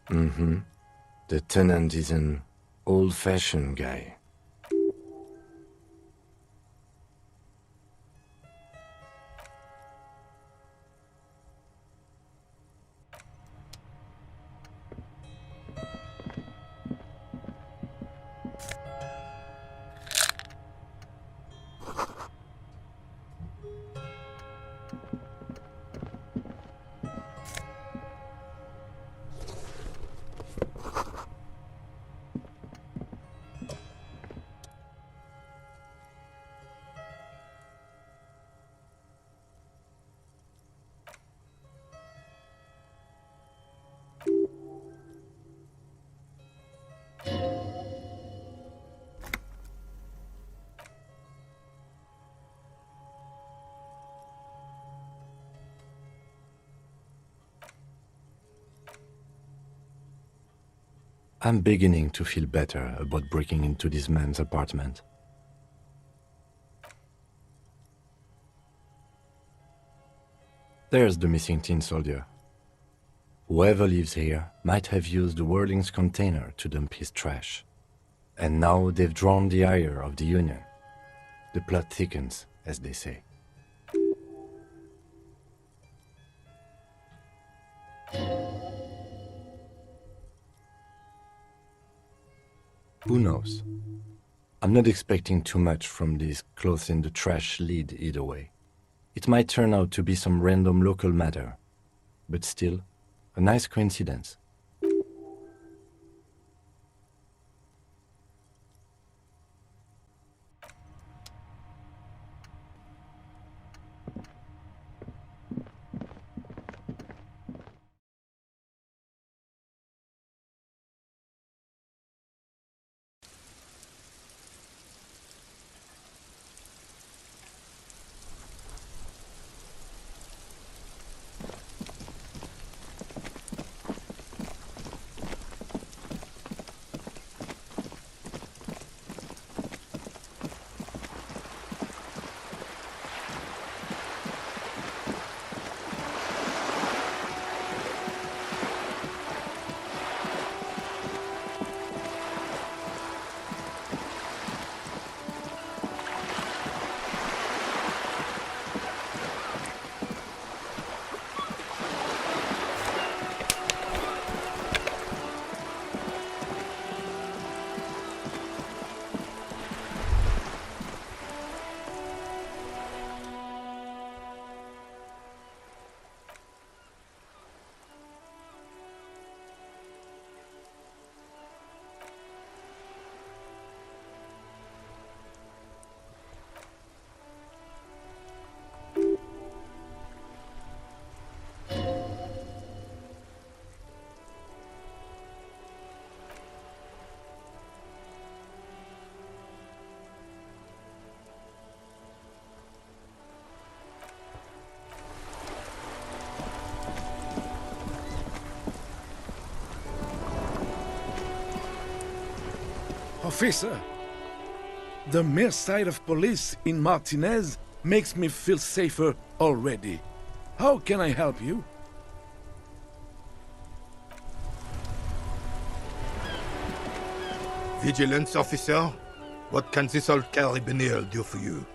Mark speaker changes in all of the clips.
Speaker 1: Mm-hmm. The tenant is an old-fashioned guy. I'm beginning to feel better about breaking into this man's apartment. There's the missing tin soldier. Whoever lives here might have used the Whirling's container to dump his trash. And now they've drawn the ire of the Union. The plot thickens, as they say. Who knows? I'm not expecting too much from this clothes in the trash lead either way. It might turn out to be some random local matter, but still, a nice coincidence.
Speaker 2: Officer, the mere sight of police in Martinez makes me feel safer already. How can I help you?
Speaker 3: Vigilance officer, what can this old carabinier do for you?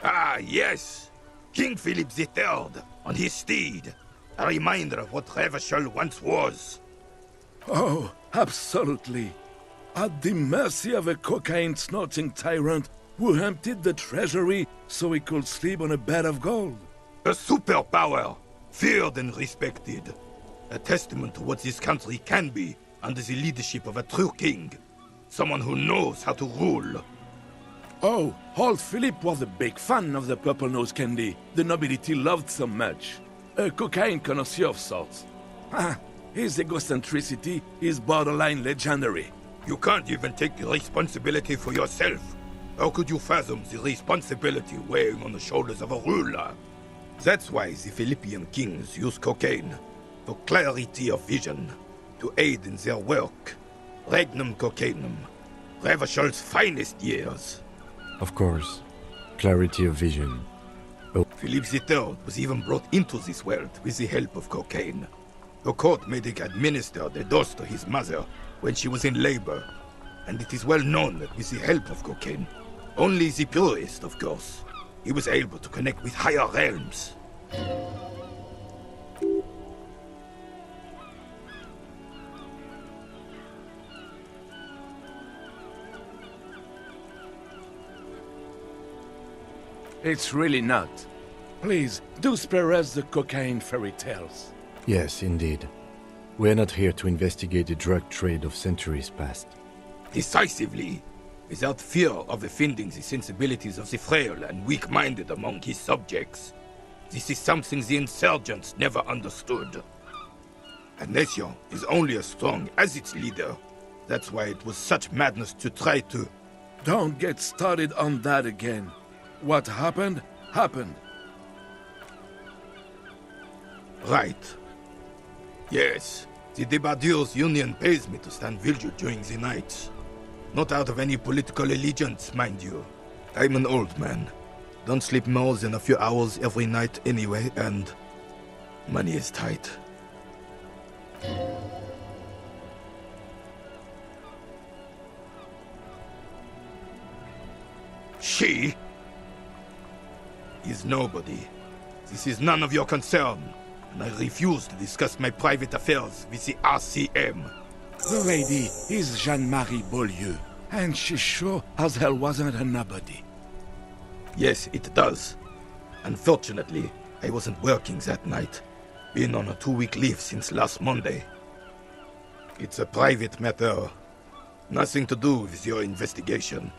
Speaker 3: Ah, yes! King Philip III on his steed. A reminder of what Revachol once was.
Speaker 2: Oh, absolutely. At the mercy of a cocaine-snorting tyrant who emptied the treasury so he could sleep on a bed of gold.
Speaker 3: A superpower, feared and respected. A testament to what this country can be under the leadership of a true king. Someone who knows how to rule.
Speaker 2: Oh, old Philip was a big fan of the purple nose candy the nobility loved so much. A cocaine connoisseur of sorts. His egocentricity is borderline legendary.
Speaker 3: You can't even take responsibility for yourself. How could you fathom the responsibility weighing on the shoulders of a ruler? That's why the Philippian kings use cocaine, for clarity of vision, to aid in their work. Regnum cocainum, Revachol's finest years.
Speaker 1: Of course, clarity of vision. Oh,
Speaker 3: Philip III was even brought into this world with the help of cocaine. The court made him administer the dose to his mother when she was in labor, and it is well known that with the help of cocaine, only the purest, of course, he was able to connect with higher realms.
Speaker 2: It's really not. Please, do spare us the cocaine fairy tales.
Speaker 1: Yes, indeed. We're not here to investigate the drug trade of centuries past.
Speaker 3: Decisively, without fear of offending the sensibilities of the frail and weak-minded among his subjects. This is something the insurgents never understood. A nation is only as strong as its leader. That's why it was such madness to try to...
Speaker 2: Don't get started on that again. What happened, happened.
Speaker 3: Right. Yes, the Debardeurs Union pays me to stand vigil during the nights. Not out of any political allegiance, mind you. I'm an old man. Don't sleep more than a few hours every night anyway, and money is tight. She is nobody. This is none of your concern, and I refuse to discuss my private affairs with the RCM.
Speaker 2: The lady is Jeanne-Marie Beaulieu, and she sure as hell wasn't a nobody.
Speaker 3: Yes, it does. Unfortunately, I wasn't working that night. Been on a 2-week leave since last Monday. It's a private matter. Nothing to do with your investigation.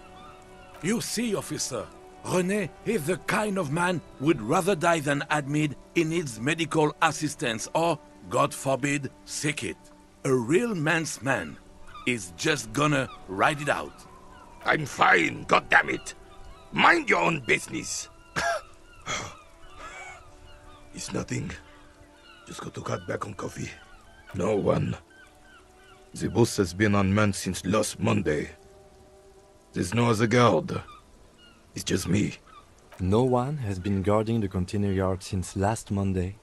Speaker 2: You see, officer, René is the kind of man who'd rather die than admit he needs medical assistance or, God forbid, seek it. A real man's man is just gonna ride it out.
Speaker 3: I'm fine, goddammit. Mind your own business. It's nothing. Just got to cut back on coffee. No one. The bus has been unmanned since last Monday. There's no other guard. It's just me.
Speaker 1: No one has been guarding the container yard since last Monday.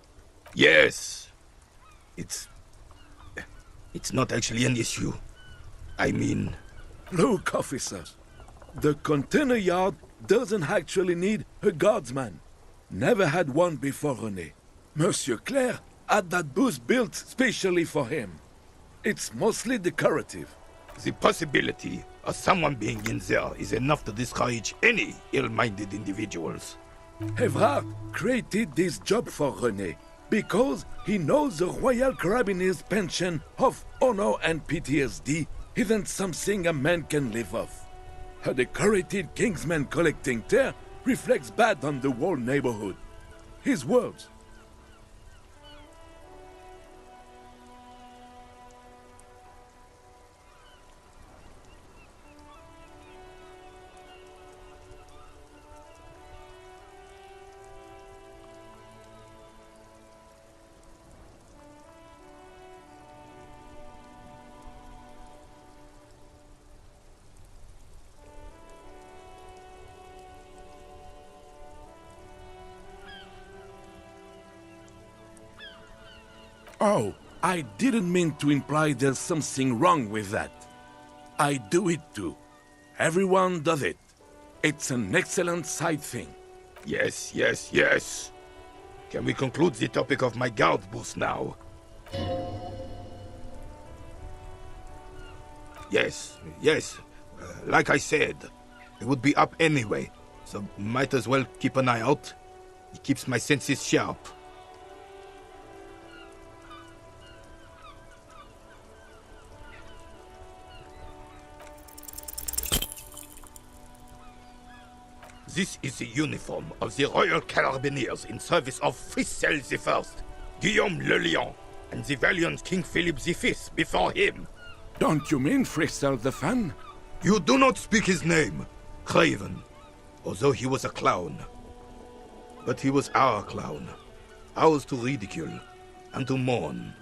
Speaker 3: Yes. It's not actually an issue. I mean...
Speaker 2: Look, officers. The container yard doesn't actually need a guardsman. Never had one before René. Monsieur Claire had that booth built specially for him. It's mostly decorative.
Speaker 3: The possibility of someone being in there is enough to discourage any ill-minded individuals.
Speaker 2: Evrard created this job for René because he knows the Royal Carabiniers' pension of honor and PTSD isn't something a man can live off. A decorated kingsman collecting tear reflects bad on the whole neighborhood. His words. Oh, I didn't mean to imply there's something wrong with that. I do it too. Everyone does it. It's an excellent side thing.
Speaker 3: Yes, yes, yes. Can we conclude the topic of my guard booth now? Yes, yes. Like I said, it would be up anyway, so might as well keep an eye out. It keeps my senses sharp. This is the uniform of the Royal Carabiniers in service of Frissel I, Guillaume le Lion, and the valiant King Philip V before him.
Speaker 2: Don't you mean Frissel the Fan?
Speaker 3: You do not speak his name, Craven, although he was a clown. But he was our clown, ours to ridicule and to mourn.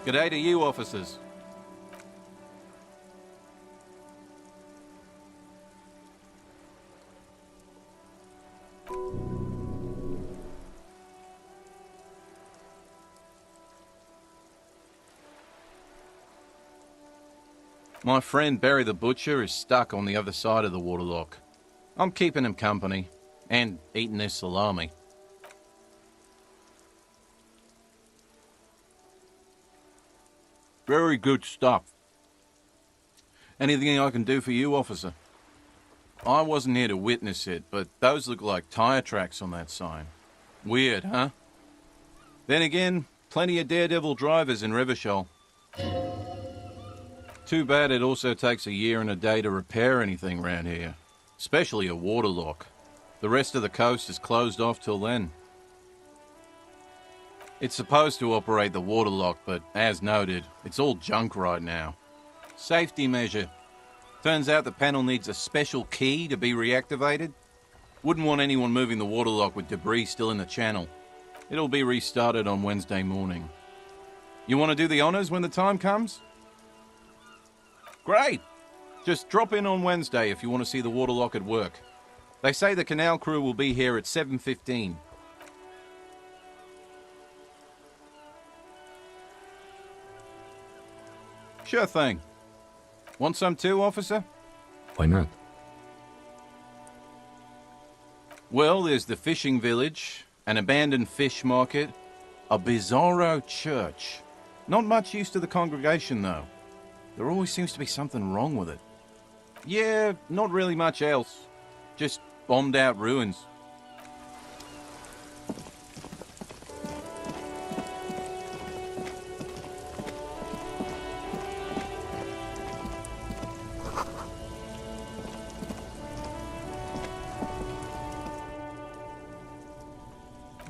Speaker 4: G'day to you, officers. My friend Barry the Butcher is stuck on the other side of the waterlock. I'm keeping him company, and eating this salami. Very good stuff. Anything I can do for you, officer? I wasn't here to witness it, but those look like tire tracks on that sign. Weird, huh? Then again, plenty of daredevil drivers in Revachol. Too bad it also takes a year and a day to repair anything around here. Especially a waterlock. The rest of the coast is closed off till then. It's supposed to operate the waterlock, but as noted, it's all junk right now. Safety measure. Turns out the panel needs a special key to be reactivated. Wouldn't want anyone moving the waterlock with debris still in the channel. It'll be restarted on Wednesday morning. You want to do the honors when the time comes? Great! Just drop in on Wednesday if you want to see the waterlock at work. They say the canal crew will be here at 7:15. Sure thing. Want some too, officer?
Speaker 1: Why not?
Speaker 4: Well, there's the fishing village, an abandoned fish market, a bizarro church. Not much use to the congregation, though. There always seems to be something wrong with it. Yeah, not really much else. Just bombed out ruins.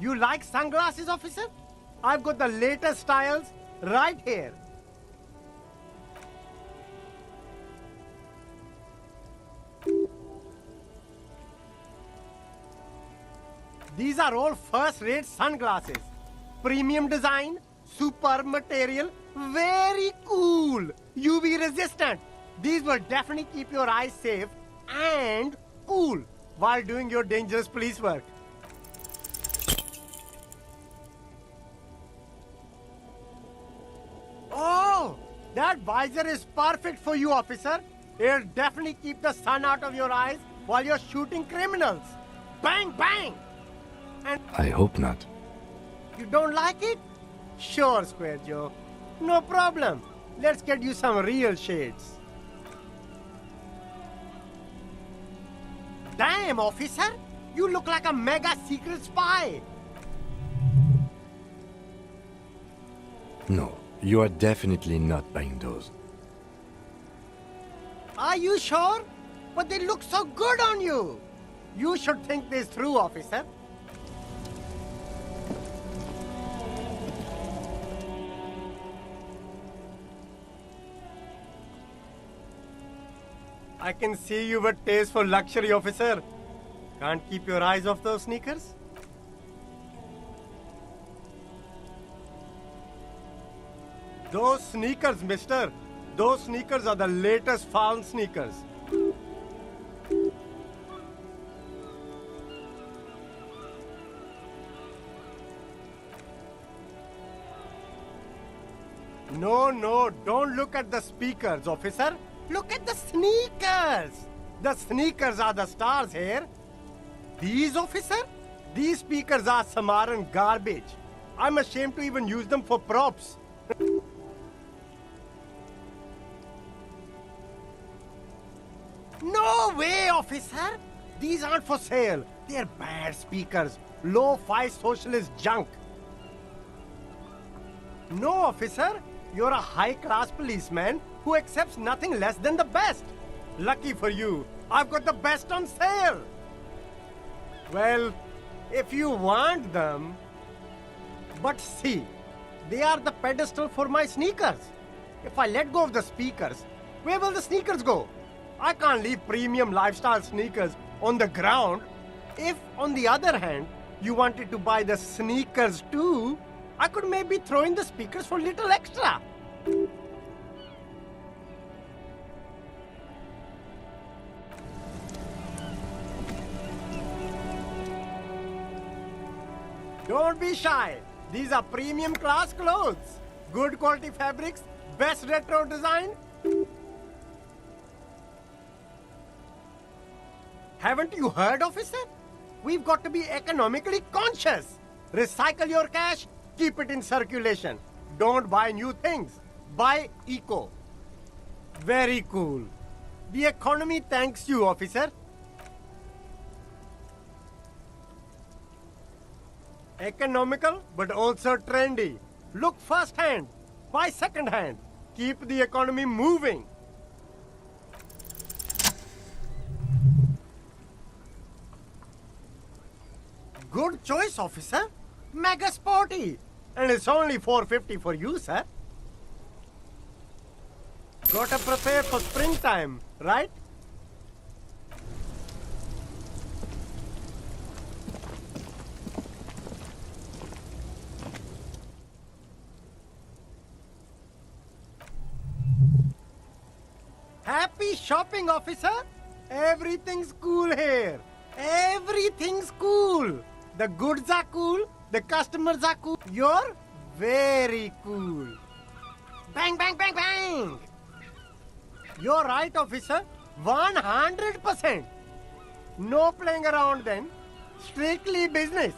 Speaker 5: You like sunglasses, officer? I've got the latest styles right here. These are all first-rate sunglasses. Premium design, superb material, very cool. UV resistant. These will definitely keep your eyes safe and cool while doing your dangerous police work. Oh, that visor is perfect for you, officer. It'll definitely keep the sun out of your eyes while you're shooting criminals. Bang, bang! And
Speaker 1: I hope not.
Speaker 5: you don't like it? Sure, Square Joe. No problem. Let's get you some real shades. Damn, officer! You look like a mega secret spy.
Speaker 1: No, you are definitely not buying those.
Speaker 5: Are you sure? But they look so good on you. You should think this through, officer. I can see you with taste for luxury, officer. Can't keep your eyes off those sneakers? Those sneakers, mister. Those sneakers are the latest found sneakers. No, don't look at the speakers, officer. Look at the sneakers. The sneakers are the stars here. These, officer? These speakers are Samaran garbage. I'm ashamed to even use them for props. No way, officer! These aren't for sale. They're bad speakers. Low-fi socialist junk. No, officer. You're a high-class policeman who accepts nothing less than the best. Lucky for you, I've got the best on sale. Well, if you want them... But see, they are the pedestal for my sneakers. If I let go of the speakers, where will the sneakers go? I can't leave premium lifestyle sneakers on the ground. If, on the other hand, you wanted to buy the sneakers too, I could maybe throw in the speakers for little extra. Don't be shy. These are premium class clothes. Good quality fabrics, best retro design. Haven't you heard, officer? We've got to be economically conscious. Recycle your cash, keep it in circulation. Don't buy new things. Buy eco. Very cool. The economy thanks you, officer. Economical, but also trendy. Look first hand, buy second hand. Keep the economy moving. Good choice, officer. Mega sporty. And it's only $4.50 for you, sir. Gotta prepare for springtime, right? Happy shopping, officer. Everything's cool here. Everything's cool. The goods are cool. The customers are cool. You're very cool. Bang, bang, bang, bang. You're right, officer. 100%. No playing around then. Strictly business.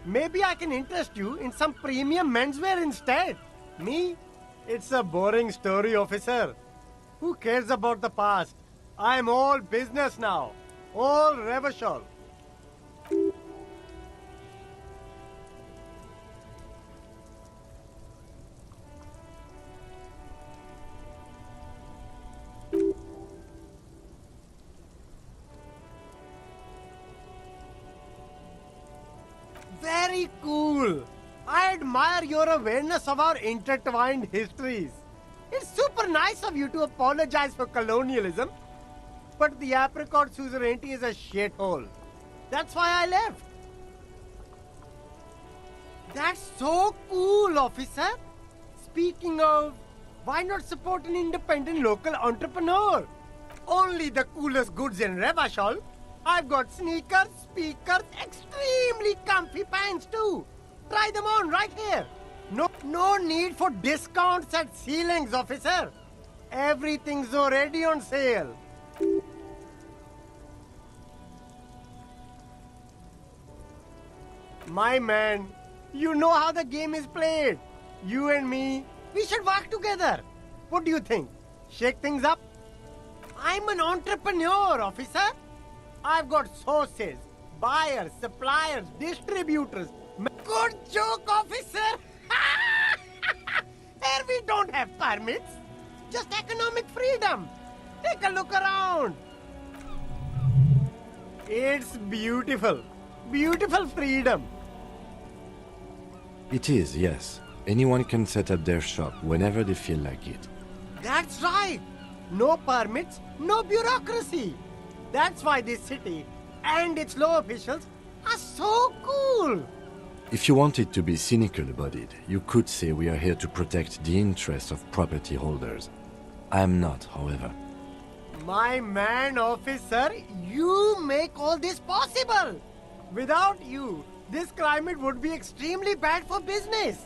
Speaker 5: Maybe I can interest you in some premium menswear instead. Me? It's a boring story, officer. Who cares about the past? I'm all business now. All Revachol. Very cool. I admire your awareness of our intertwined histories. It's super nice of you to apologize for colonialism, but the apricot suzerainty is a shithole. That's why I left. That's so cool, officer. Speaking of, why not support an independent local entrepreneur? Only the coolest goods in Revachol. I've got sneakers, speakers, extremely comfy pants too. Try them on right here. No need for discounts at ceilings, officer. Everything's already on sale. My man, you know how the game is played. You and me, we should work together. What do you think? Shake things up? I'm an entrepreneur, officer. I've got sources, buyers, suppliers, distributors. Good joke, officer. Here we don't have permits. Just economic freedom. Take a look around. It's beautiful. Beautiful freedom.
Speaker 1: It is, yes. Anyone can set up their shop whenever they feel like it.
Speaker 5: That's right. No permits, no bureaucracy. That's why this city and its law officials are so cool.
Speaker 1: If you wanted to be cynical about it, you could say we are here to protect the interests of property holders. I am not, however.
Speaker 5: My man, officer, you make all this possible. Without you, this climate would be extremely bad for business.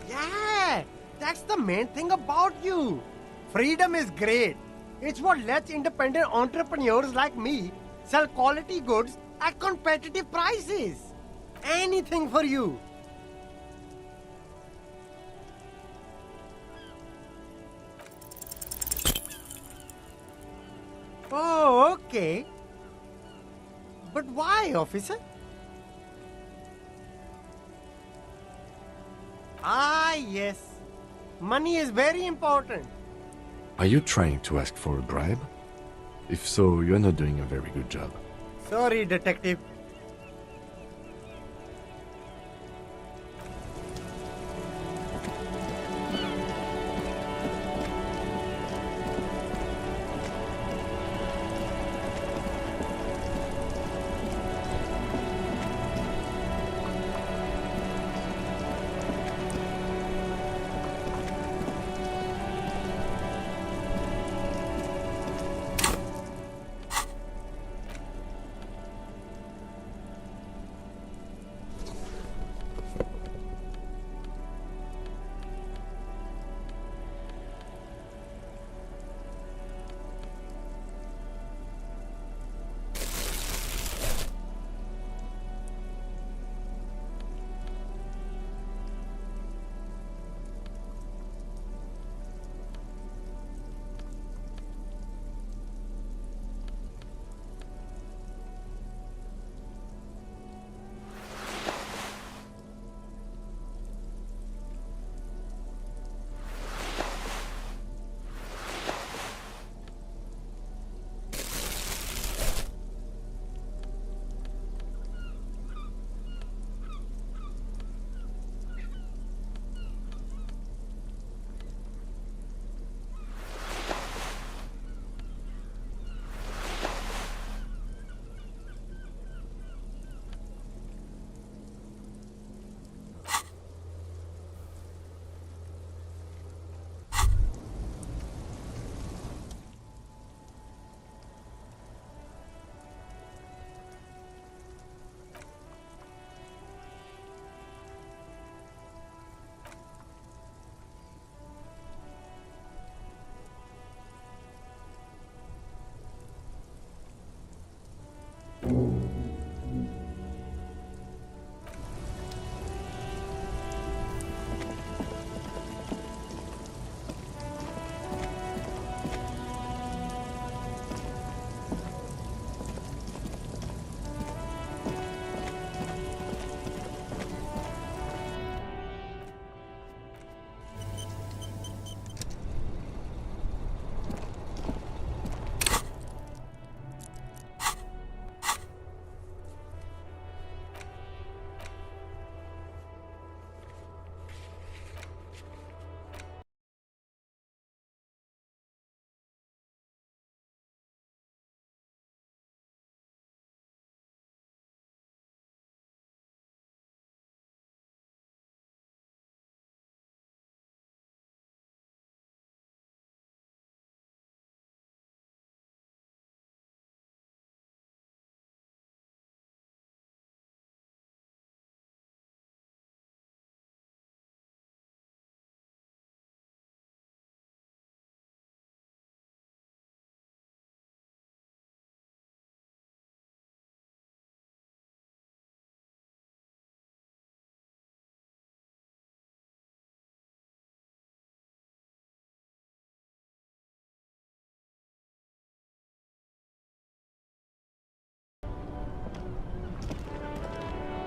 Speaker 5: Yeah, that's the main thing about you. Freedom is great. It's what lets independent entrepreneurs like me sell quality goods at competitive prices. Anything for you. Oh, okay. But why, officer? Ah, yes. Money is very important.
Speaker 1: Are you trying to ask for a bribe? If so, you're not doing a very good job.
Speaker 5: Sorry, detective.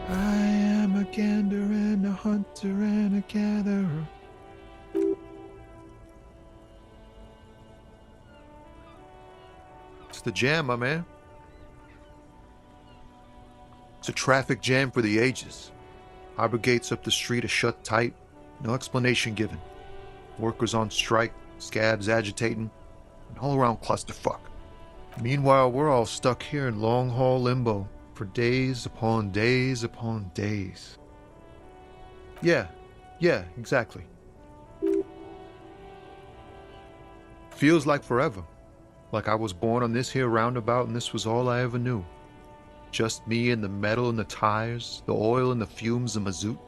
Speaker 6: I am a gander and a hunter and a gatherer. It's the jam, my man. It's a traffic jam for the ages. Harbor gates up the street are shut tight, no explanation given. Workers on strike, scabs agitating, an all-around clusterfuck. Meanwhile, we're all stuck here in long-haul limbo for days upon days upon days. Yeah, exactly. Feels like forever. Like I was born on this here roundabout and this was all I ever knew. Just me and the metal and the tires, the oil and the fumes of mazout.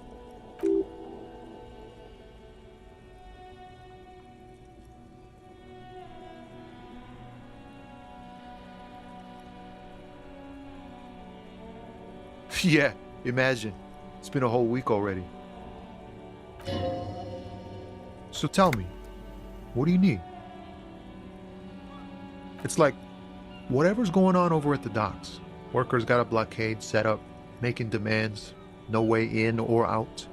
Speaker 6: Yeah, imagine. It's been a whole week already. So tell me, what do you need? It's like, whatever's going on over at the docks. Workers got a blockade set up, making demands, no way in or out.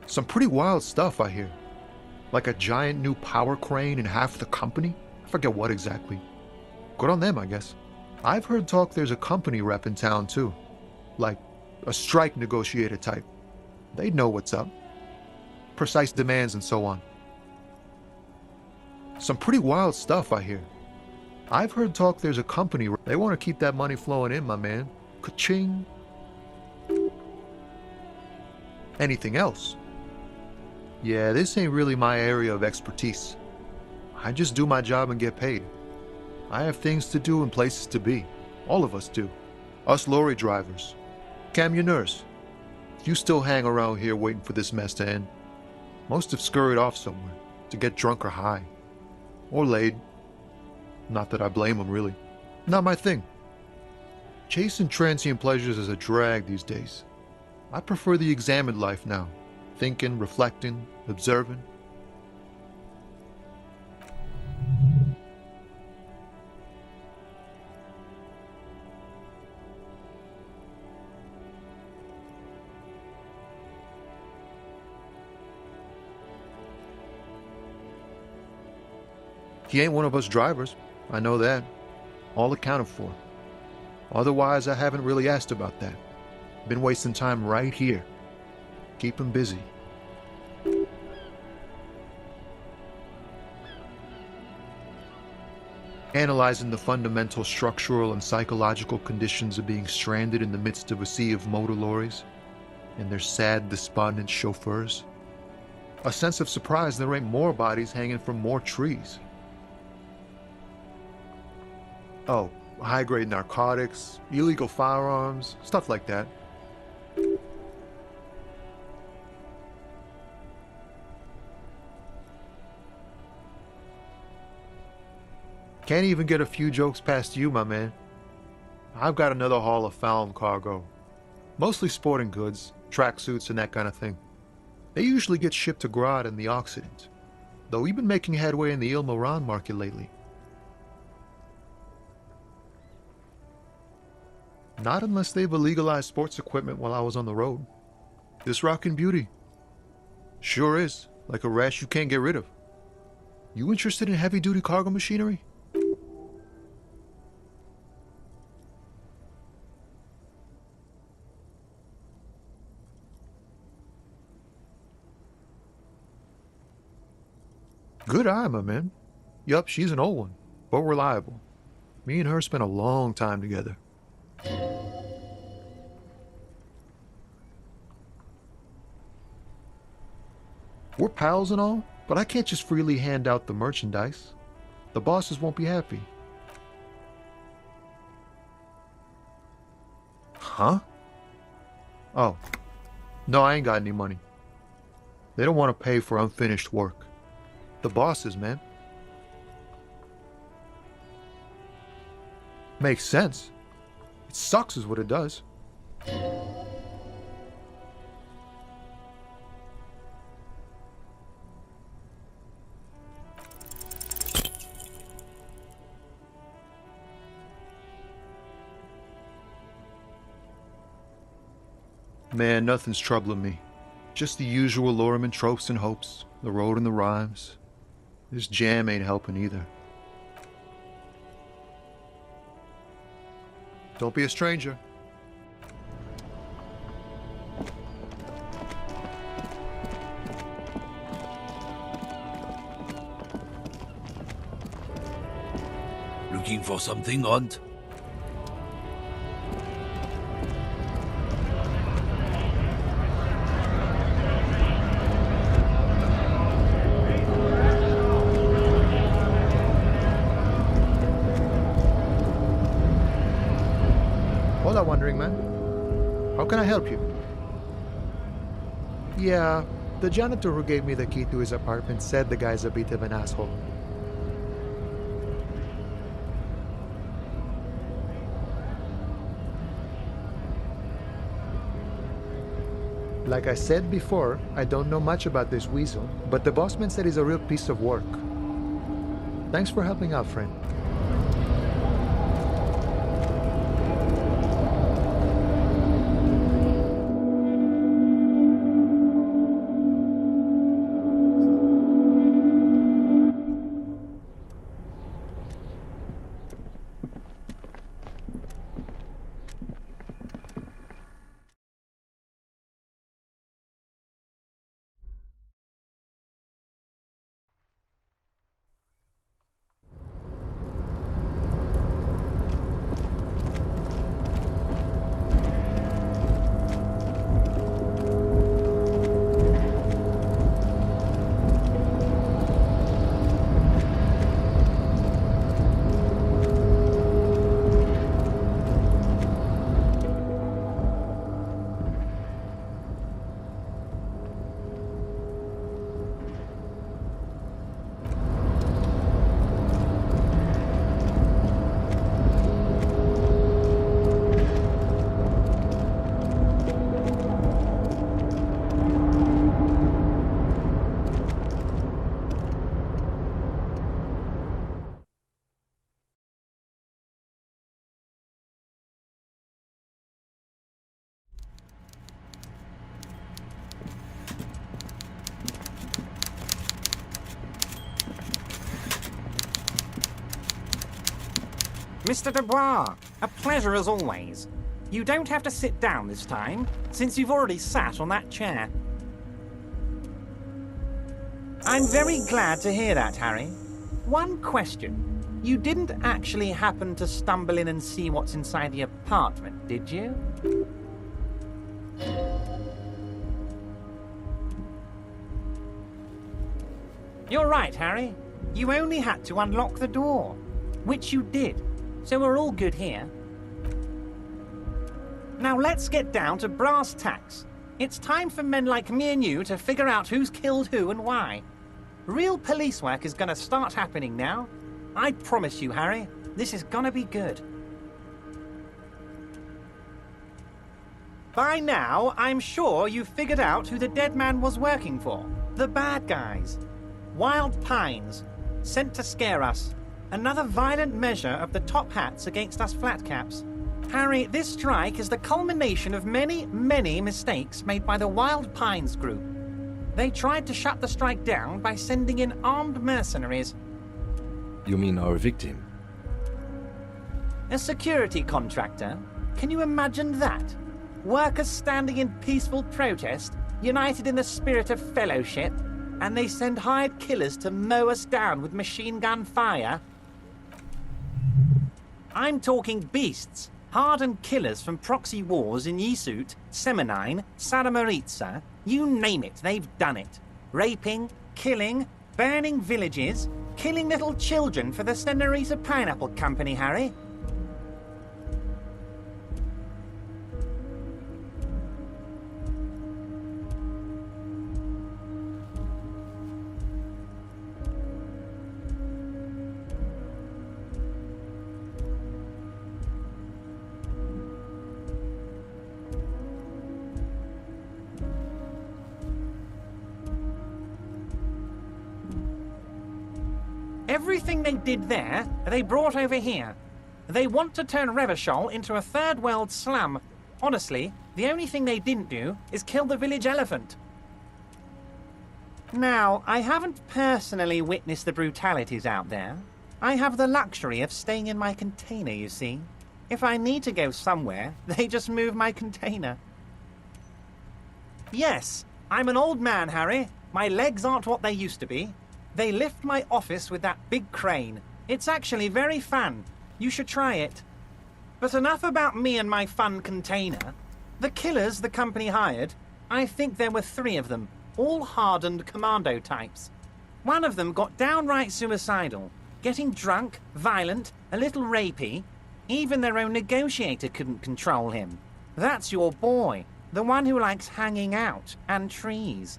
Speaker 6: Some pretty wild stuff I hear. Like a giant new power crane in half the company, forget what exactly. Good on them, I guess. I've heard talk there's a company rep in town too. Like a strike negotiator type. They'd know what's up. Precise demands and so on. Some pretty wild stuff, I hear. I've heard talk there's a company. They want to keep that money flowing in, my man. Ka-ching. Anything else? Yeah, this ain't really my area of expertise. I just do my job and get paid. I have things to do and places to be. All of us do. Us lorry drivers. Camionneurs. You still hang around here waiting for this mess to end. Most have scurried off somewhere to get drunk or high. Or laid. Not that I blame them, really. Not my thing. Chasing transient pleasures is a drag these days. I prefer the examined life now. Thinking, reflecting, observing. He ain't one of us drivers. I know that. All accounted for. Otherwise, I haven't really asked about that. Been wasting time right here. Keep him busy. Analyzing the fundamental structural and psychological conditions of being stranded in the midst of a sea of motor lorries and their sad, despondent chauffeurs. A sense of surprise there ain't more bodies hanging from more trees. Oh, high-grade narcotics, illegal firearms, stuff like that. Can't even get a few jokes past you, my man. I've got another haul of found cargo. Mostly sporting goods, tracksuits, and that kind of thing. They usually get shipped to Grad in the Occident, though we've been making headway in the Il-Moran market lately. Not unless they've illegalized sports equipment while I was on the road. This rockin' beauty. Sure is, like a rash you can't get rid of. You interested in heavy-duty cargo machinery? Good eye, my man. Yup, she's an old one, but reliable. Me and her spent a long time together. We're pals and all, but I can't just freely hand out the merchandise. The bosses won't be happy. Huh? Oh. No, I ain't got any money. They don't want to pay for unfinished work. The bosses, man. Makes sense. It sucks is what it does. Man, nothing's troubling me. Just the usual Lorriman tropes and hopes, the road and the rhymes. This jam ain't helping either. Don't be a stranger.
Speaker 2: Looking for something, Hunt?
Speaker 6: Hola, wandering man. How can I help you? Yeah, the janitor who gave me the key to his apartment said the guy's a bit of an asshole. Like I said before, I don't know much about this weasel, but the bossman said he's a real piece of work. Thanks for helping out, friend.
Speaker 7: Mr. Dubois, a pleasure as always. You don't have to sit down this time, since you've already sat on that chair. I'm very glad to hear that, Harry. One question. You didn't actually happen to stumble in and see what's inside the apartment, did you? You're right, Harry. You only had to unlock the door, which you did, so we're all good here. Now let's get down to brass tacks. It's time for men like me and you to figure out who's killed who and why. Real police work is gonna start happening now. I promise you, Harry, this is gonna be good. By now, I'm sure you've figured out who the dead man was working for. The bad guys. Wild Pines, sent to scare us. Another violent measure of the top hats against us flatcaps. Harry, this strike is the culmination of many, many mistakes made by the Wild Pines group. They tried to shut the strike down by sending in armed mercenaries.
Speaker 1: You mean our victim?
Speaker 7: A security contractor? Can you imagine that? Workers standing in peaceful protest, united in the spirit of fellowship, and they send hired killers to mow us down with machine gun fire? I'm talking beasts, hardened killers from proxy wars in Yisut, Semenine, Saramaritsa, you name it, they've done it. Raping, killing, burning villages, killing little children for the Senorita Pineapple Company, Harry. Everything they did there, they brought over here. They want to turn Revachol into a third world slum. Honestly, the only thing they didn't do is kill the village elephant. Now, I haven't personally witnessed the brutalities out there. I have the luxury of staying in my container, you see. If I need to go somewhere, they just move my container. Yes, I'm an old man, Harry. My legs aren't what they used to be. They lift my office with that big crane. It's actually very fun. You should try it. But enough about me and my fun container. The killers the company hired, I think there were 3 of them, all hardened commando types. One of them got downright suicidal, getting drunk, violent, a little rapey. Even their own negotiator couldn't control him. That's your boy, the one who likes hanging out and trees.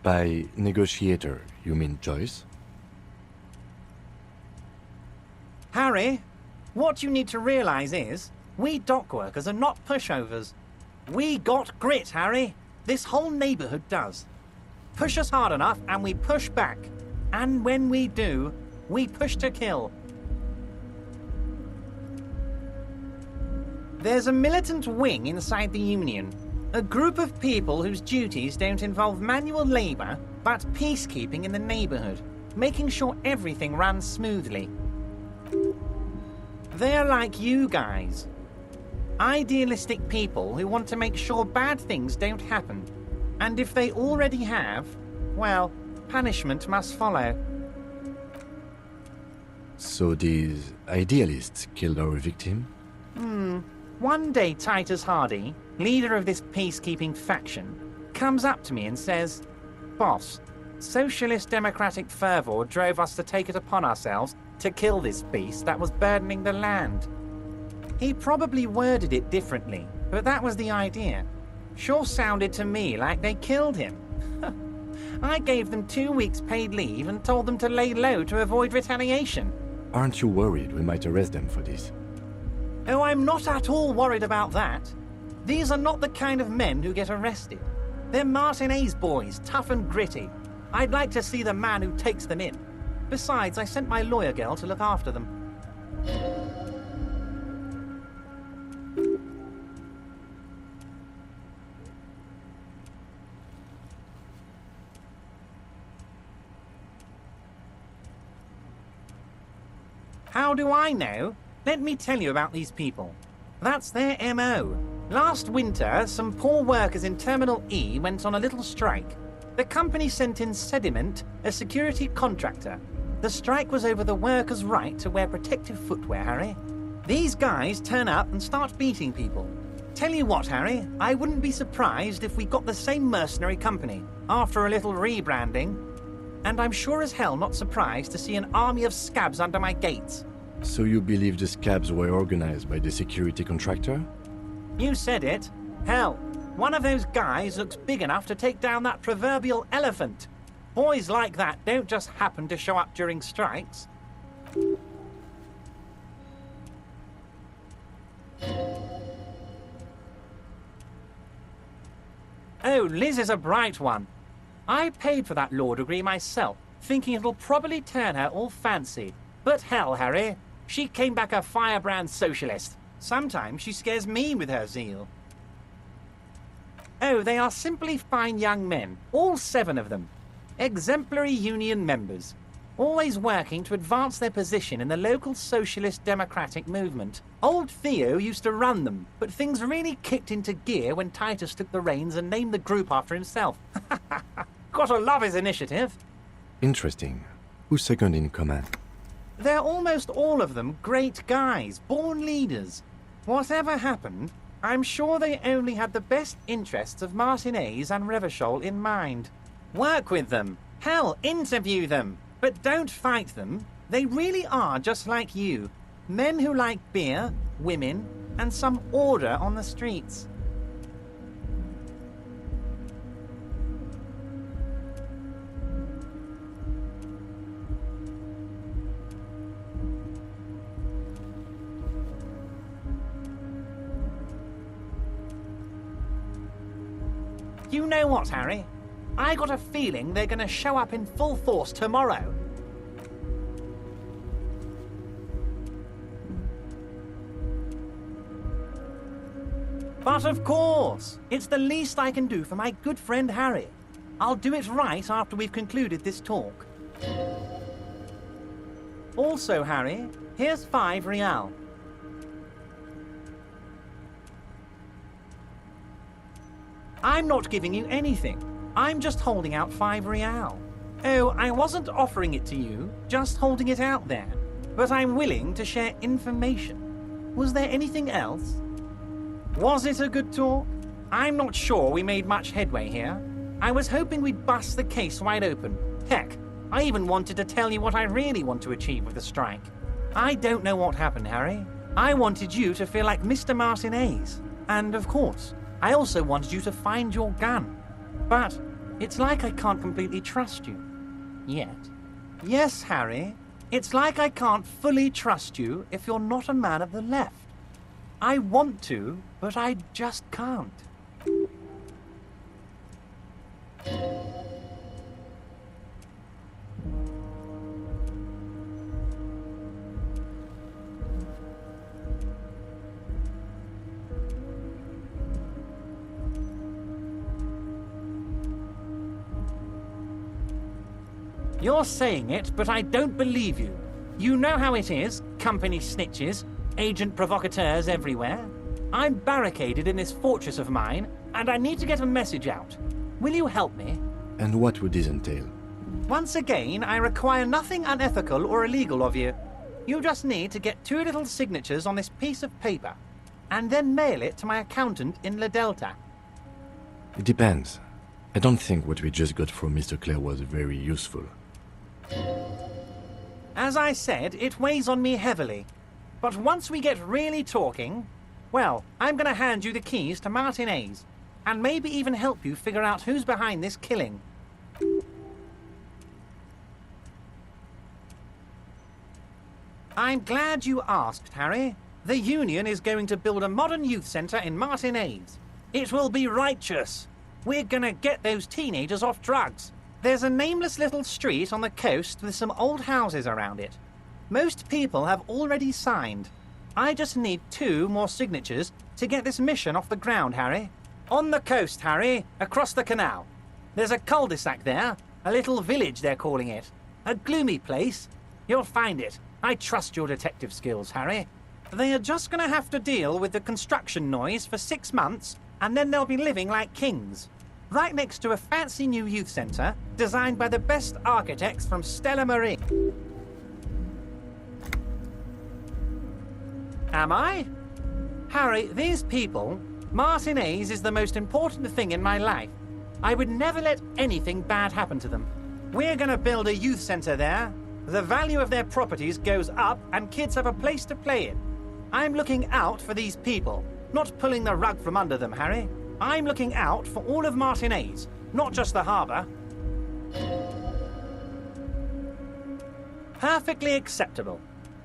Speaker 1: By negotiator, you mean Joyce?
Speaker 7: Harry, what you need to realize is, we dock workers are not pushovers. We got grit, Harry. This whole neighborhood does. Push us hard enough and we push back. And when we do, we push to kill. There's a militant wing inside the Union. A group of people whose duties don't involve manual labor, but peacekeeping in the neighborhood, making sure everything runs smoothly. They're like you guys. Idealistic people who want to make sure bad things don't happen. And if they already have, well, punishment must follow.
Speaker 1: So these idealists killed our victim?
Speaker 7: One day Titus Hardy, leader of this peacekeeping faction, comes up to me and says, "Boss, socialist democratic fervor drove us to take it upon ourselves to kill this beast that was burdening the land." He probably worded it differently, but that was the idea. Sure sounded to me like they killed him. I gave them 2 weeks paid leave and told them to lay low to avoid retaliation.
Speaker 1: Aren't you worried we might arrest them for this?
Speaker 7: Oh, I'm not at all worried about that. These are not the kind of men who get arrested. They're Martinez boys, tough and gritty. I'd like to see the man who takes them in. Besides, I sent my lawyer girl to look after them. How do I know? Let me tell you about these people. That's their MO. Last winter, some poor workers in Terminal E went on a little strike. The company sent in Sediment, a security contractor. The strike was over the workers' right to wear protective footwear, Harry. These guys turn up and start beating people. Tell you what, Harry, I wouldn't be surprised if we got the same mercenary company after a little rebranding. And I'm sure as hell not surprised to see an army of scabs under my gates.
Speaker 1: So you believe the scabs were organized by the security contractor?
Speaker 7: You said it. Hell, one of those guys looks big enough to take down that proverbial elephant. Boys like that don't just happen to show up during strikes. Oh, Liz is a bright one. I paid for that law degree myself, thinking it'll probably turn her all fancy. But hell, Harry, she came back a firebrand socialist. Sometimes she scares me with her zeal. Oh, they are simply fine young men, all 7 of them. Exemplary union members, always working to advance their position in the local socialist democratic movement. Old Theo used to run them, but things really kicked into gear when Titus took the reins and named the group after himself. Gotta love his initiative.
Speaker 1: Interesting. Who's second in command?
Speaker 7: They're almost all of them great guys, born leaders. Whatever happened, I'm sure they only had the best interests of Martinez and Revachol in mind. Work with them. Hell, interview them. But don't fight them. They really are just like you. Men who like beer, women, and some order on the streets. You know what, Harry? I got a feeling they're going to show up in full force tomorrow. But of course, it's the least I can do for my good friend Harry. I'll do it right after we've concluded this talk. Also, Harry, here's 5 real. I'm not giving you anything. I'm just holding out 5 real. Oh, I wasn't offering it to you, just holding it out there. But I'm willing to share information. Was there anything else? Was it a good talk? I'm not sure we made much headway here. I was hoping we'd bust the case wide open. Heck, I even wanted to tell you what I really want to achieve with the strike. I don't know what happened, Harry. I wanted you to feel like Mr. Martinez. And of course, I also wanted you to find your gun. But it's like I can't completely trust you. Yet. Yes, Harry. It's like I can't fully trust you if you're not a man of the left. I want to, but I just can't. You're saying it, but I don't believe you. You know how it is, company snitches, agent provocateurs everywhere. I'm barricaded in this fortress of mine, and I need to get a message out. Will you help me?
Speaker 1: And what would this entail?
Speaker 7: Once again, I require nothing unethical or illegal of you. You just need to get 2 little signatures on this piece of paper, and then mail it to my accountant in La Delta.
Speaker 1: It depends. I don't think what we just got from Mr. Clare was very useful.
Speaker 7: As I said, it weighs on me heavily. But once we get really talking, well, I'm going to hand you the keys to Martinez, and maybe even help you figure out who's behind this killing. I'm glad you asked, Harry. The Union is going to build a modern youth centre in Martinez. It will be righteous. We're going to get those teenagers off drugs. There's a nameless little street on the coast with some old houses around it. Most people have already signed. I just need 2 more signatures to get this mission off the ground, Harry. On the coast, Harry, across the canal. There's a cul-de-sac there, a little village they're calling it. A gloomy place. You'll find it. I trust your detective skills, Harry. They are just going to have to deal with the construction noise for 6 months, and then they'll be living like kings. Right next to a fancy new youth centre, designed by the best architects from Stella Marie. Am I? Harry, these people, Martinez is the most important thing in my life. I would never let anything bad happen to them. We're going to build a youth centre there. The value of their properties goes up and kids have a place to play in. I'm looking out for these people, not pulling the rug from under them, Harry. I'm looking out for all of Martinez, not just the harbour. Perfectly acceptable.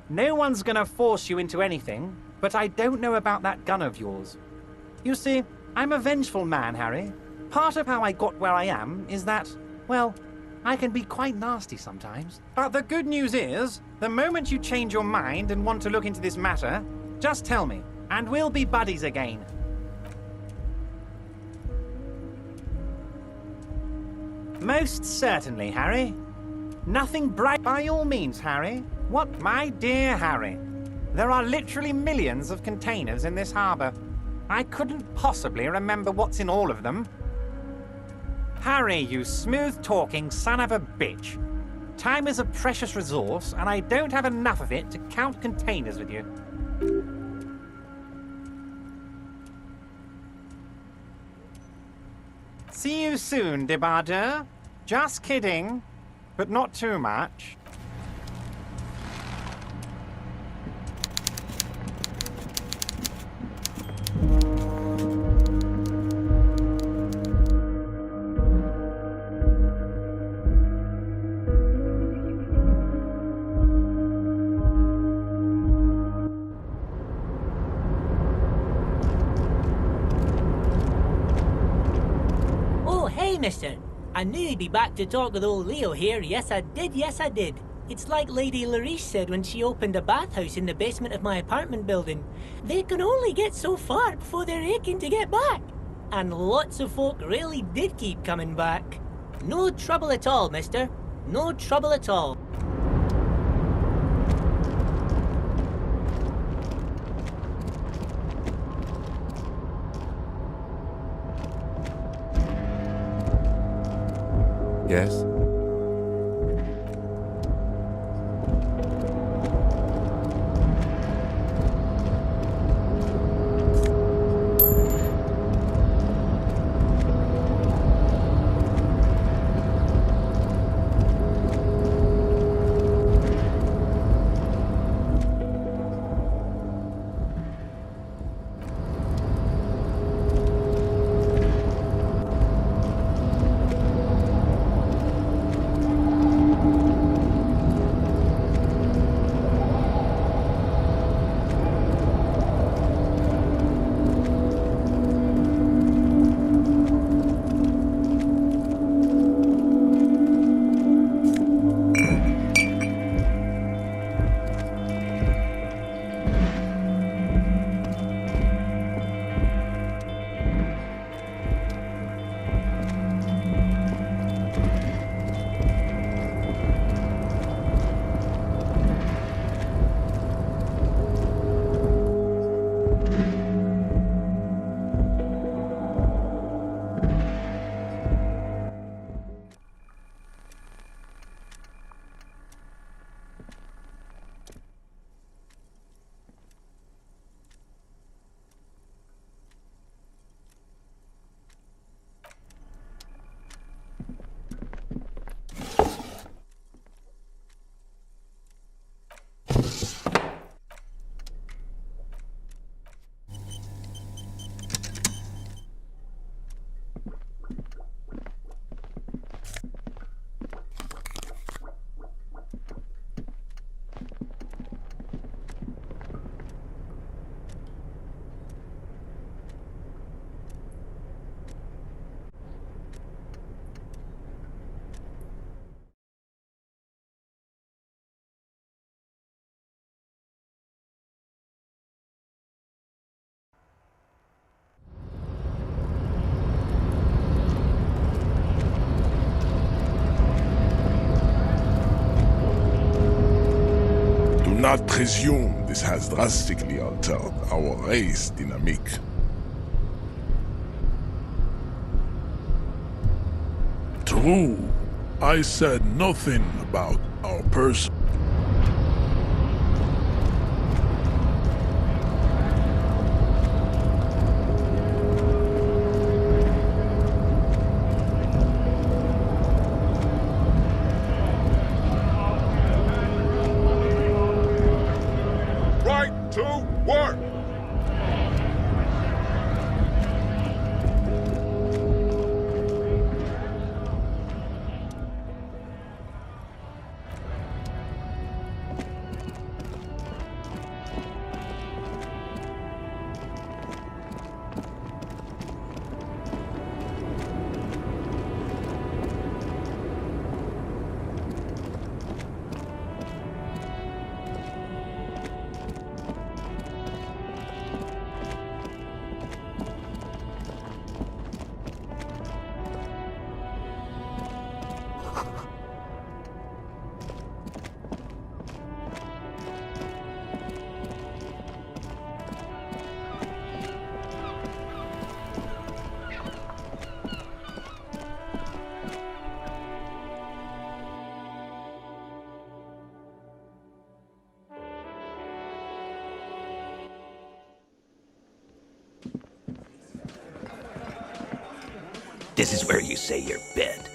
Speaker 7: No one's going to force you into anything, but I don't know about that gun of yours. You see, I'm a vengeful man, Harry. Part of how I got where I am is that, well, I can be quite nasty sometimes. But the good news is, the moment you change your mind and want to look into this matter, just tell me, and we'll be buddies again. Most certainly, Harry. Nothing bright by all means, Harry. What, my dear Harry? There are literally millions of containers in this harbour. I couldn't possibly remember what's in all of them. Harry, you smooth-talking son of a bitch. Time is a precious resource, and I don't have enough of it to count containers with you. See you soon, débardeur. Just kidding, but not too much.
Speaker 8: Mister. I knew you'd be back to talk with old Leo here. Yes, I did. Yes, I did. It's like Lady Larice said when she opened a bathhouse in the basement of my apartment building. They can only get so far before they're aching to get back. And lots of folk really did keep coming back. No trouble at all, mister. No trouble at all.
Speaker 1: Yes?
Speaker 9: not presume this has drastically altered our race dynamic. True, I said nothing about our person.
Speaker 3: Right to work!
Speaker 10: This is where you say your bed.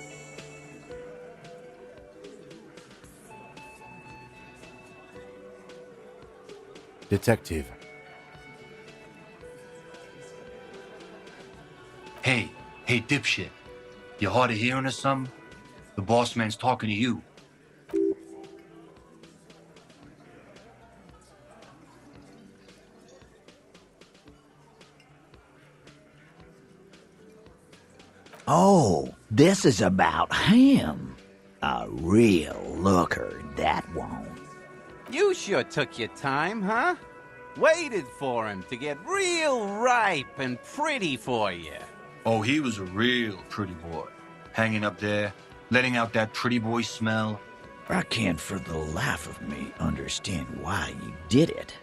Speaker 1: Detective.
Speaker 11: Hey, dipshit. You hard of hearing or something? The boss man's talking to you.
Speaker 10: Oh, this is about him. A real looker, that one.
Speaker 4: You sure took your time, huh? Waited for him to get real ripe and pretty for you.
Speaker 11: Oh, he was a real pretty boy. Hanging up there, letting out that pretty boy smell.
Speaker 10: I can't for the life of me understand why you did it.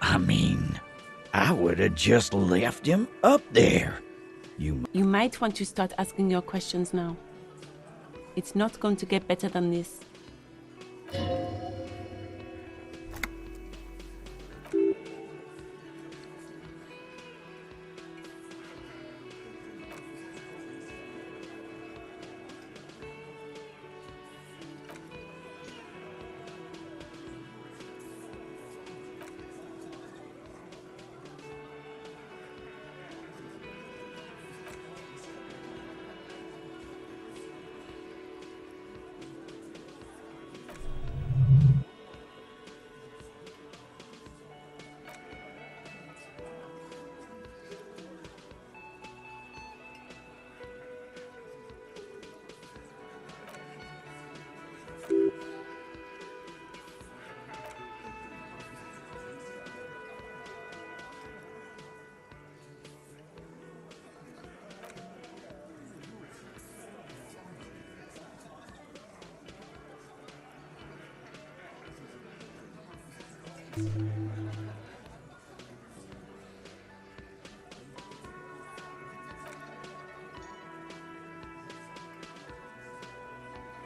Speaker 10: I mean, I would have just left him up there.
Speaker 12: You might want to start asking your questions now. It's not going to get better than this.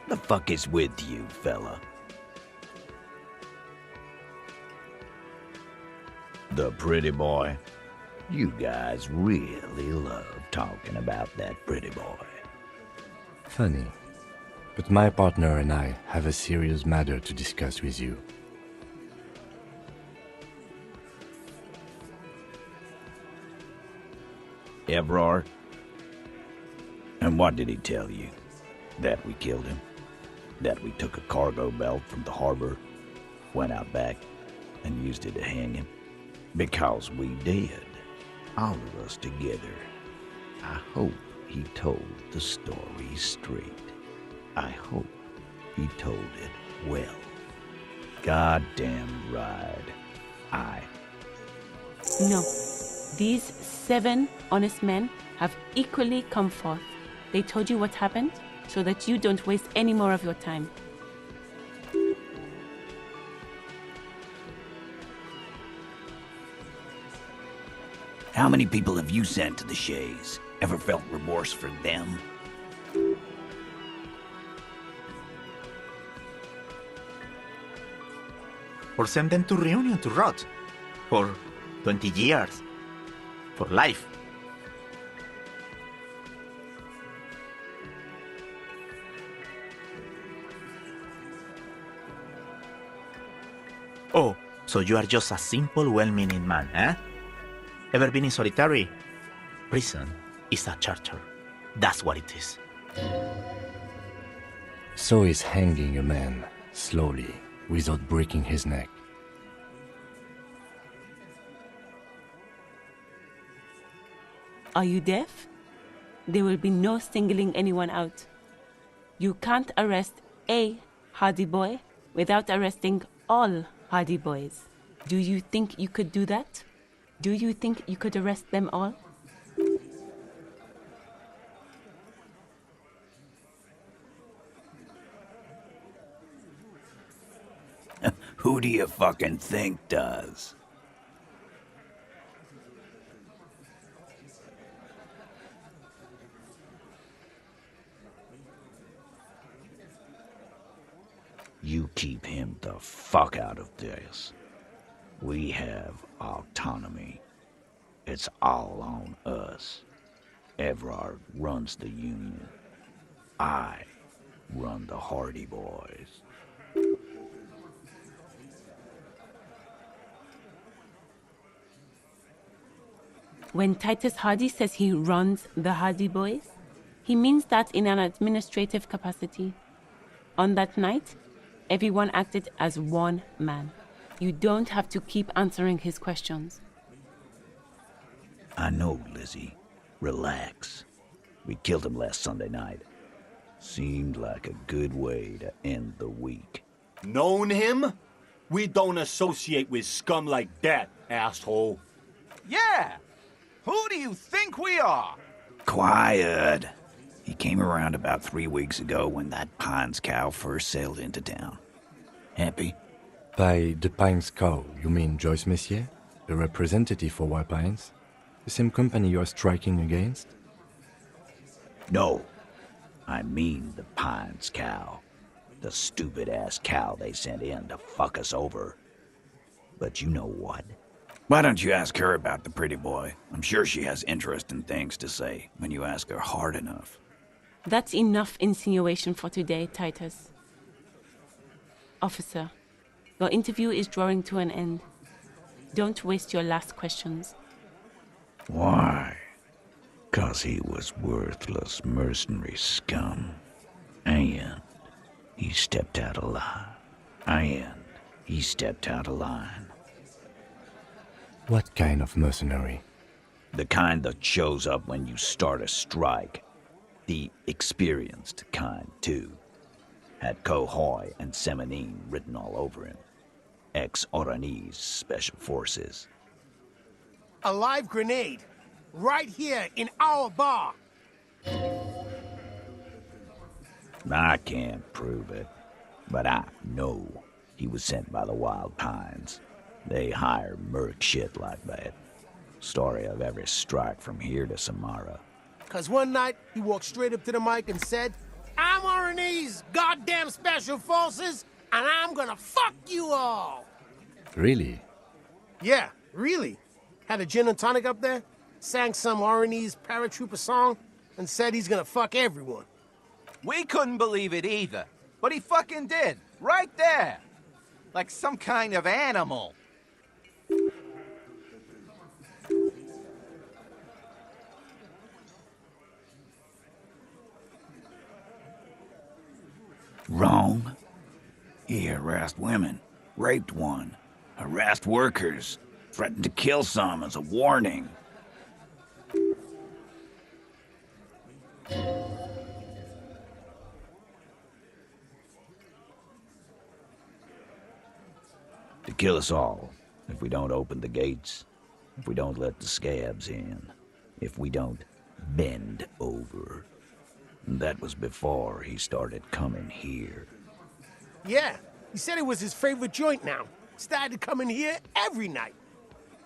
Speaker 10: The fuck is with you, fella? The pretty boy? You guys really love talking about that pretty boy.
Speaker 1: Funny. But my partner and I have a serious matter to discuss with you.
Speaker 10: Evrard? And what did he tell you? That we killed him? That we took a cargo belt from the harbor, went out back, and used it to hang him? Because we did. All of us together. I hope he told the story straight. I hope he told it well. Goddamn right.
Speaker 12: No. These 7 honest men have equally come forth. They told you what happened so that you don't waste any more of your time.
Speaker 10: How many people have you sent to the Shays? Ever felt remorse for them?
Speaker 13: Or send them to Reunion to rot. For 20 years. For life. Oh, so you are just a simple, well-meaning man, eh? Ever been in solitary? Prison is a charter. That's what it is.
Speaker 1: So is hanging a man, slowly, without breaking his neck.
Speaker 12: Are you deaf? There will be no singling anyone out. You can't arrest a hardy boy without arresting all hardy boys. Do you think you could do that? Do you think you could arrest them all?
Speaker 10: Who do you fucking think does? You keep him the fuck out of this. We have autonomy. It's all on us. Everard runs the Union. I run the Hardy Boys.
Speaker 12: When Titus Hardy says he runs the Hardy Boys, he means that in an administrative capacity. On that night, everyone acted as one man. You don't have to keep answering his questions.
Speaker 10: I know, Lizzie. Relax. We killed him last Sunday night. Seemed like a good way to end the week.
Speaker 14: Known him? We don't associate with scum like that, asshole.
Speaker 15: Yeah! Who do you think we are?
Speaker 10: Quiet. He came around about 3 weeks ago when that Pines cow first sailed into town. Happy?
Speaker 1: By the Pines cow, you mean Joyce Messier? A representative for White Pines? The same company you are striking against?
Speaker 10: No. I mean the Pines cow. The stupid-ass cow they sent in to fuck us over. But you know what? Why don't you ask her about the pretty boy? I'm sure she has interesting things to say when you ask her hard enough.
Speaker 12: That's enough insinuation for today, Titus. Officer, your interview is drawing to an end. Don't waste your last questions.
Speaker 10: Why? 'Cause he was worthless mercenary scum. And he stepped out of line.
Speaker 1: What kind of mercenary?
Speaker 10: The kind that shows up when you start a strike. The experienced kind, too. Had Cohoy and Semenine written all over him. Ex-Oranese Special Forces.
Speaker 5: A live grenade, right here in our bar.
Speaker 10: I can't prove it, but I know he was sent by the Wild Pines. They hire merc shit like that. Story of every strike from here to Samara.
Speaker 5: 'Cause one night, he walked straight up to the mic and said, I'm Oranese goddamn Special Forces, and I'm gonna fuck you all.
Speaker 1: Really?
Speaker 5: Yeah, really. Had a gin and tonic up there, sang some Oranese paratrooper song, and said he's gonna fuck everyone.
Speaker 15: We couldn't believe it either, but he fucking did, right there. Like some kind of animal.
Speaker 10: Wrong. He harassed women, raped one, harassed workers, threatened to kill some as a warning. To kill us all, if we don't open the gates, if we don't let the scabs in, if we don't bend over. And that was before he started coming here.
Speaker 5: Yeah, he said it was his favorite joint now. Started coming here every night.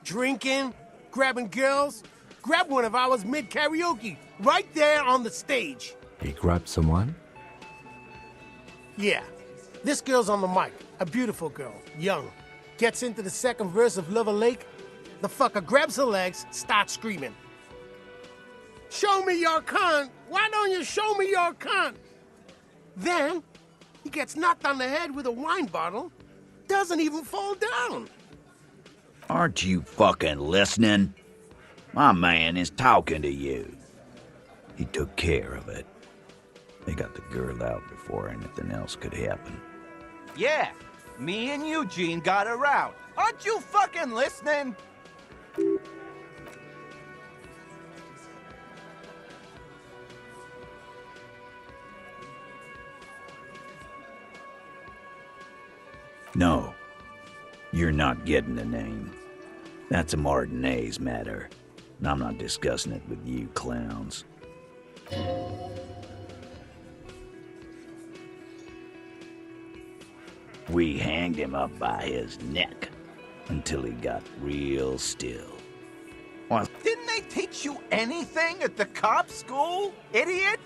Speaker 5: Drinking,
Speaker 16: grabbing girls? Grab one of ours mid-karaoke, right there on the stage.
Speaker 1: He grabbed someone?
Speaker 16: Yeah. This girl's on the mic. A beautiful girl, young. Gets into the second verse of Lover Lake. The fucker grabs her legs, starts screaming. Show me your cunt! Why don't you show me your cunt? Then, he gets knocked on the head with a wine bottle. Doesn't even fall down.
Speaker 10: Aren't you fucking listening? My man is talking to you. He took care of it. They got the girl out before anything else could happen.
Speaker 15: Yeah, me and Eugene got her out. Aren't you fucking listening?
Speaker 10: No, you're not getting the name. That's a Martinez matter, and I'm not discussing it with you clowns. We hanged him up by his neck until he got real still.
Speaker 15: What? Didn't they teach you anything at the cop school, idiot?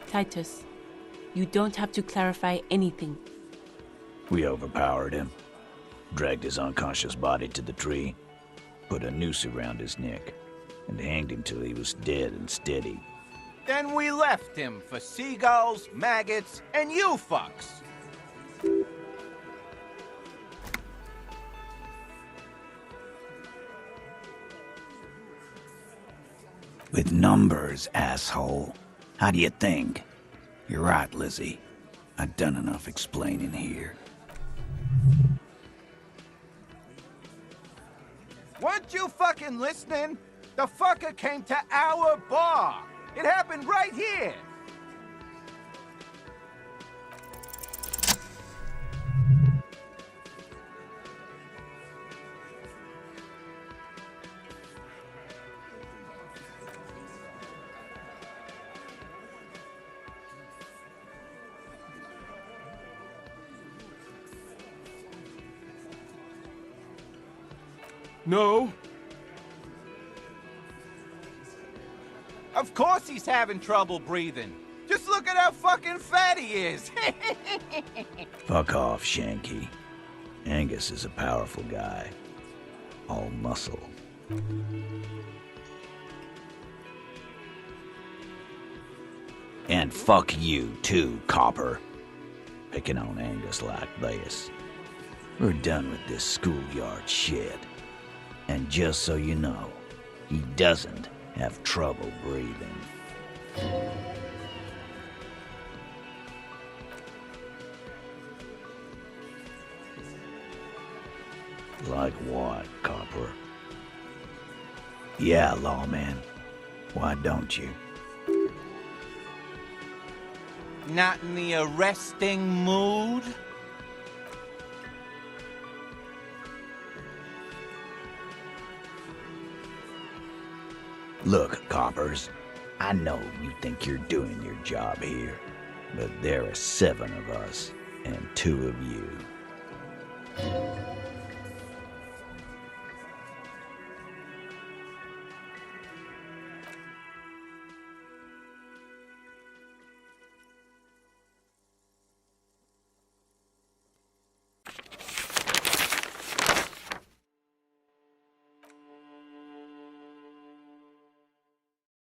Speaker 12: Titus, you don't have to clarify anything.
Speaker 10: We overpowered him, dragged his unconscious body to the tree, put a noose around his neck, and hanged him till he was dead and steady.
Speaker 15: Then we left him for seagulls, maggots, and you fucks.
Speaker 10: With numbers, asshole. How do you think? You're right, Lizzie. I've done enough explaining here.
Speaker 15: Weren't you fucking listening? The fucker came to our bar. It happened right here.
Speaker 2: No.
Speaker 15: Of course he's having trouble breathing. Just look at how fucking fat he is.
Speaker 10: Fuck off, Shanky. Angus is a powerful guy. All muscle. And fuck you, too, Copper. Picking on Angus like this. We're done with this schoolyard shit. And just so you know, he doesn't have trouble breathing. Like what, Copper? Yeah, lawman. Why don't you?
Speaker 15: Not in the arresting mood?
Speaker 10: Look, Coppers, I know you think you're doing your job here, but there are 7 of us and 2 of you.